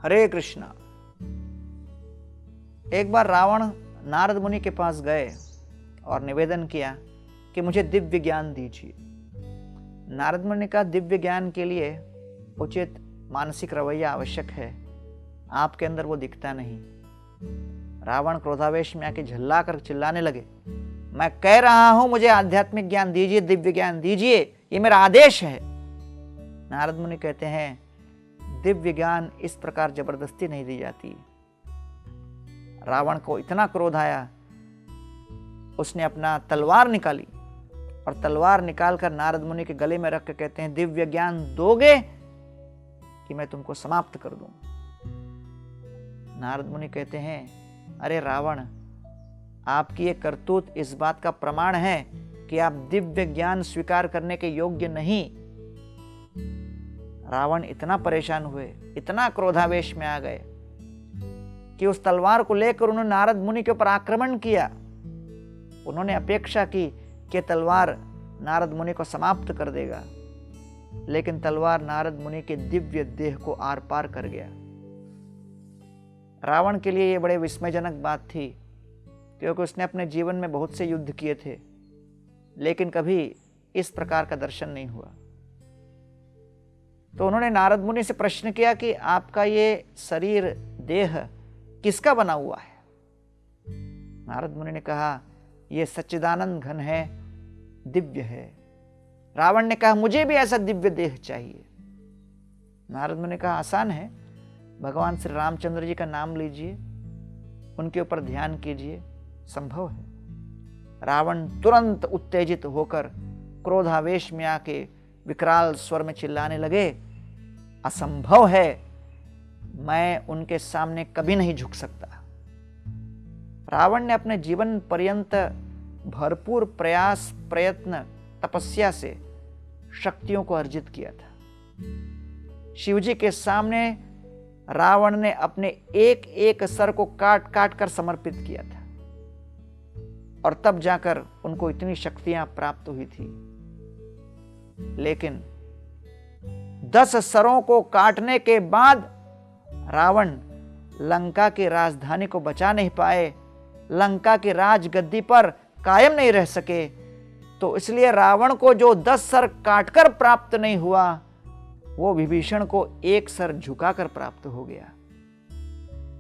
हरे कृष्णा। एक बार रावण नारद मुनि के पास गए और निवेदन किया कि मुझे दिव्य ज्ञान दीजिए। नारद मुनि ने कहा, दिव्य ज्ञान के लिए उचित मानसिक रवैया आवश्यक है, आपके अंदर वो दिखता नहीं। रावण क्रोधावेश में आके झल्ला कर चिल्लाने लगे, मैं कह रहा हूं मुझे आध्यात्मिक ज्ञान दीजिए, दिव्य ज्ञान दीजिए, ये मेरा आदेश है। नारद मुनि कहते हैं, दिव्य ज्ञान इस प्रकार जबरदस्ती नहीं दी जाती। रावण को इतना क्रोध आया, उसने अपना तलवार निकाली और तलवार निकालकर नारद मुनि के गले में रख के कहते हैं, दिव्य ज्ञान दोगे कि मैं तुमको समाप्त कर दूं। नारद मुनि कहते हैं, अरे रावण, आपकी ये करतूत इस बात का प्रमाण है कि आप दिव्य ज्ञान स्वीकार करने के योग्य नहीं। रावण इतना परेशान हुए, इतना क्रोधावेश में आ गए कि उस तलवार को लेकर उन्होंने नारद मुनि के ऊपर आक्रमण किया। उन्होंने अपेक्षा की कि तलवार नारद मुनि को समाप्त कर देगा, लेकिन तलवार नारद मुनि के दिव्य देह को आर पार कर गया। रावण के लिए यह बड़े विस्मयजनक बात थी, क्योंकि उसने अपने जीवन में बहुत से युद्ध किए थे, लेकिन कभी इस प्रकार का दर्शन नहीं हुआ। तो उन्होंने नारद मुनि से प्रश्न किया कि आपका ये शरीर, देह किसका बना हुआ है? नारद मुनि ने कहा, यह सच्चिदानंद घन है, दिव्य है। रावण ने कहा, मुझे भी ऐसा दिव्य देह चाहिए। नारद मुनि ने कहा, आसान है, भगवान श्री रामचंद्र जी का नाम लीजिए, उनके ऊपर ध्यान कीजिए, संभव है। रावण तुरंत उत्तेजित होकर क्रोधावेश में आके विकराल स्वर में चिल्लाने लगे, असंभव है, मैं उनके सामने कभी नहीं झुक सकता। रावण ने अपने जीवन पर्यंत भरपूर प्रयास, प्रयत्न, तपस्या से शक्तियों को अर्जित किया था। शिवजी के सामने रावण ने अपने एक एक सर को काट काट कर समर्पित किया था, और तब जाकर उनको इतनी शक्तियां प्राप्त हुई थी। लेकिन 10 सरों को काटने के बाद रावण लंका की राजधानी को बचा नहीं पाए, लंका की राजगद्दी पर कायम नहीं रह सके। तो इसलिए रावण को जो 10 सर काटकर प्राप्त नहीं हुआ, वो विभीषण को एक सर झुकाकर प्राप्त हो गया।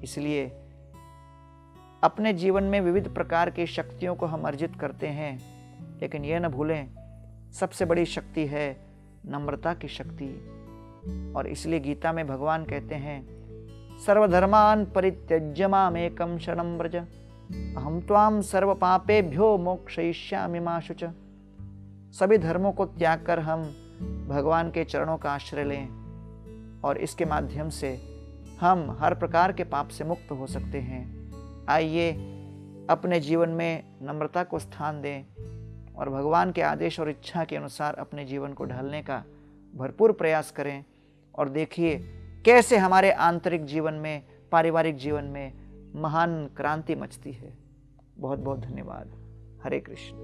इसलिए अपने जीवन में विविध प्रकार की शक्तियों को हम अर्जित करते हैं, लेकिन यह न भूलें, सबसे बड़ी शक्ति है नम्रता की शक्ति। और इसलिए गीता में भगवान कहते हैं, सर्वधर्मान परित्यज्य मामेकं शरणं व्रज, अहं त्वां सर्व पापेभ्यो मोक्षयिष्यामि मा शुच। सभी धर्मों को त्याग कर हम भगवान के चरणों का आश्रय लें, और इसके माध्यम से हम हर प्रकार के पाप से मुक्त हो सकते हैं। आइए अपने जीवन में नम्रता को स्थान दें और भगवान के आदेश और इच्छा के अनुसार अपने जीवन को ढालने का भरपूर प्रयास करें, और देखिए कैसे हमारे आंतरिक जीवन में, पारिवारिक जीवन में महान क्रांति मचती है। बहुत बहुत धन्यवाद। हरे कृष्ण।